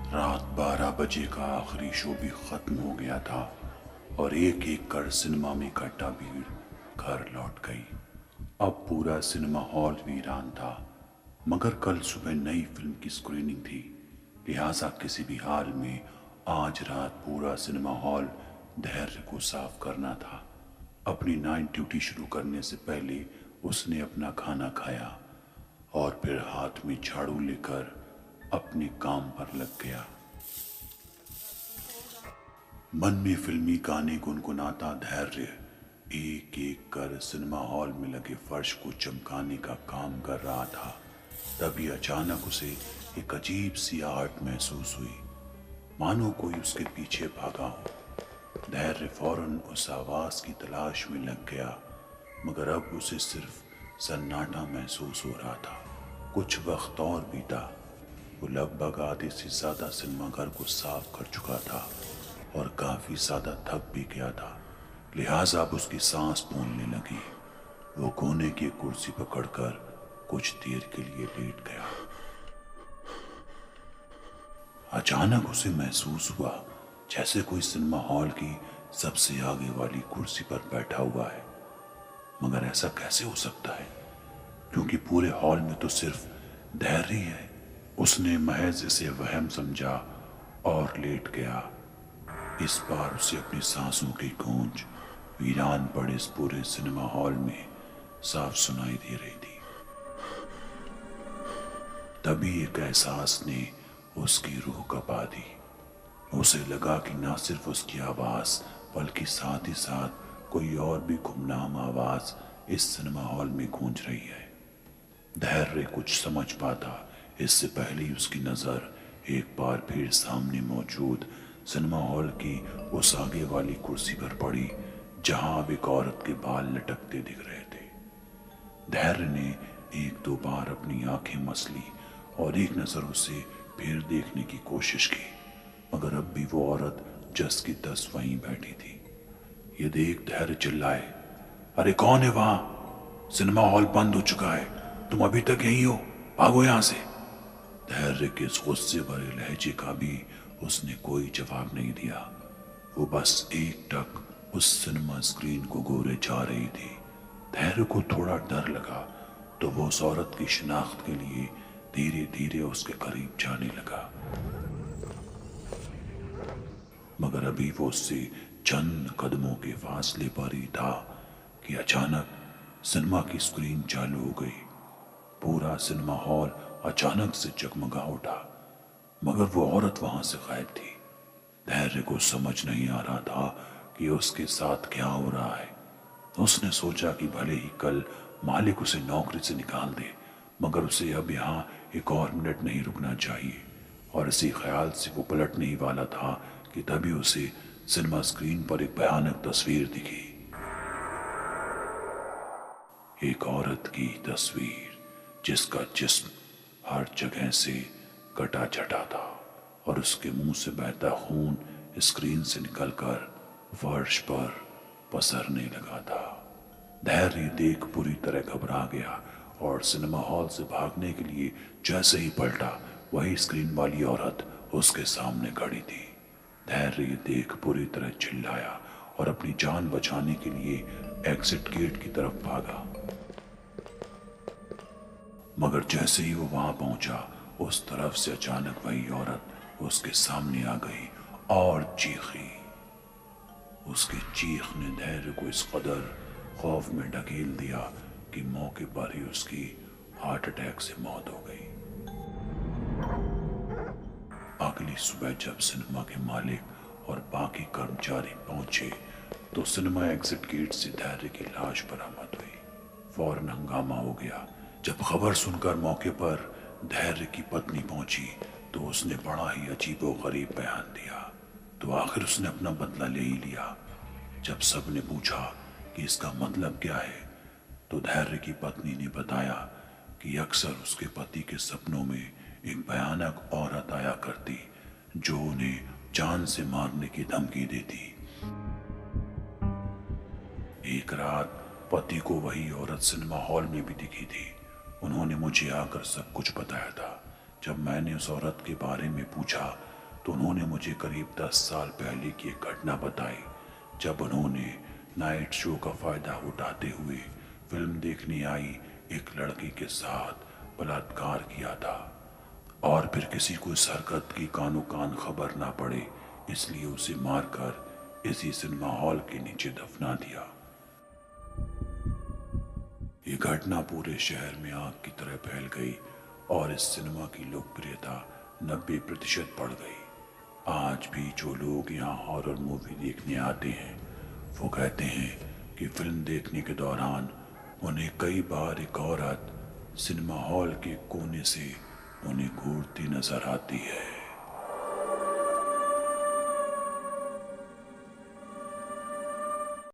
रात 12 बजे का आखिरी शो भी खत्म हो गया था और एक एक कर सिनेमा में इकट्ठा भीड़ घर लौट गई। अब पूरा सिनेमा हॉल वीरान था, मगर कल सुबह नई फिल्म की स्क्रीनिंग थी, लिहाजा किसी भी हाल में आज रात पूरा सिनेमा हॉल धैर्य को साफ करना था। अपनी नाइट ड्यूटी शुरू करने से पहले उसने अपना खाना खाया और फिर हाथ में झाड़ू लेकर अपने काम पर लग गया। मन में फिल्मी गाने गुनगुनाता धैर्य एक एक कर सिनेमा हॉल में लगे फर्श को चमकाने का काम कर रहा था। तभी अचानक उसे एक अजीब सी आहट महसूस हुई, मानो कोई उसके पीछे भागा हो। धैर्य फौरन उस आवाज की तलाश में लग गया, मगर अब उसे सिर्फ सन्नाटा महसूस हो रहा था। कुछ वक्त और बीता। वो लगभग आधे से ज्यादा सिनेमा घर को साफ कर चुका था और काफी ज्यादा थक भी गया था, लिहाजा अब उसकी सांस फूलने लगी। वो कोने की कुर्सी पकड़कर कुछ देर के लिए लेट गया। अचानक उसे महसूस हुआ जैसे कोई सिनेमा हॉल की सबसे आगे वाली कुर्सी पर बैठा हुआ है, मगर ऐसा कैसे हो सकता है, क्योंकि पूरे हॉल में तो सिर्फ धैर्य ही है। उसने महज इसे वहम समझा और लेट गया। इस बार उसे अपनी सांसों की गूंज वीरान पड़े इस पूरे सिनेमा हॉल में साफ सुनाई दे रही थी। तभी एक एहसास ने उसकी रूह कपा दी। उसे लगा कि न सिर्फ उसकी आवाज बल्कि साथ ही साथ कोई और भी गुमनाम आवाज इस सिनेमा हॉल में गूंज रही है। धैर्य कुछ समझ पाता इससे पहले ही उसकी नजर एक बार फिर सामने मौजूद सिनेमा हॉल की उस आगे वाली कुर्सी पर पड़ी, जहां अब एक औरत के बाल लटकते दिख रहे थे। धैर्य ने एक दो बार अपनी आंखें मसली और एक नजर उसे फिर देखने की कोशिश की, मगर अब भी वो औरत जस की तस वहीं बैठी थी। ये देख धैर्य चिल्लाए, अरे कौन है वहां? सिनेमा हॉल बंद हो चुका है, तुम अभी तक यहीं हो, भागो यहां से। धैर्य के इस गुस्से भरे लहजे का भी उसने कोई जवाब नहीं दिया। वो बस एकटक उस सिनेमा स्क्रीन को गोरे जा रही थी। धैर्य को थोड़ा डर लगा तो वो उस औरत की शिनाख्त के लिए धीरे धीरे उसके करीब जाने लगा, मगर अभी वो उससे चंद कदमों के फासले पर ही था कि अचानक सिनेमा की स्क्रीन चालू हो गई। पूरा सिनेमा हॉल अचानक से जगमगा उठा, मगर वो औरत वहां से गायब थी। धैर्य को समझ नहीं आ रहा था कि उसके साथ क्या हो रहा है। उसने सोचा कि भले ही कल मालिक उसे नौकरी से निकाल दे, मगर उसे अब यहाँ एक और मिनट नहीं रुकना चाहिए। और इसी ख्याल से वो पलटने ही वाला था कि तभी उसे सिनेमा स्क्रीन पर एक भयानक तस्वीर दिखी। एक औरत की तस्वीर जिसका जिस्म हर जगह से कटा छटा था और उसके मुंह से बहता खून स्क्रीन से निकलकर फर्श पर पसरने लगा था। धैर्य देख पूरी तरह घबरा गया और सिनेमा हॉल से भागने के लिए जैसे ही पलटा, वही स्क्रीन वाली औरत उसके सामने खड़ी थी। धैर्य देख पूरी तरह चिल्लाया और अपनी जान बचाने के लिए एग्जिट गेट की तरफ भागा, मगर जैसे ही वो वहां पहुंचा, उस तरफ से अचानक वही औरत उसके सामने आ गई और चीखी। उसकी चीख ने धैर्य को इस कदर खौफ में ढकेल दिया कि मौके पर ही उसकी हार्ट अटैक से मौत हो गई। अगली सुबह जब सिनेमा के मालिक और बाकी कर्मचारी पहुंचे तो सिनेमा एग्जिट गेट से धैर्य की लाश बरामद हुई। फौरन हंगामा हो गया। जब खबर सुनकर मौके पर धैर्य की पत्नी पहुंची तो उसने बड़ा ही अजीबोगरीब बयान दिया। तो आखिर उसने अपना बदला ले ही लिया। जब सबने पूछा कि इसका मतलब क्या है, तो धैर्य की पत्नी ने बताया कि अक्सर उसके पति के सपनों में एक भयानक औरत आया करती जो उन्हें जान से मारने की धमकी देती। एक रात पति को वही औरत सिनेमा हॉल में भी दिखी थी। उन्होंने मुझे आकर सब कुछ बताया था। जब मैंने उस औरत के बारे में पूछा तो उन्होंने मुझे करीब 10 साल पहले की एक घटना बताई, जब उन्होंने नाइट शो का फ़ायदा उठाते हुए फिल्म देखने आई एक लड़की के साथ बलात्कार किया था, और फिर किसी को इस हरकत की कानो कान खबर ना पड़े, इसलिए उसे मारकर इसी सिनेमा हॉल के नीचे दफना दिया। ये घटना पूरे शहर में आग की तरह फैल गई और इस सिनेमा की लोकप्रियता 90% बढ़ गई। आज भी जो लोग यहाँ हॉरर मूवी देखने आते हैं, वो कहते हैं कि फिल्म देखने के दौरान उन्हें कई बार एक औरत सिनेमा हॉल के कोने से उन्हें घूरती नजर आती है।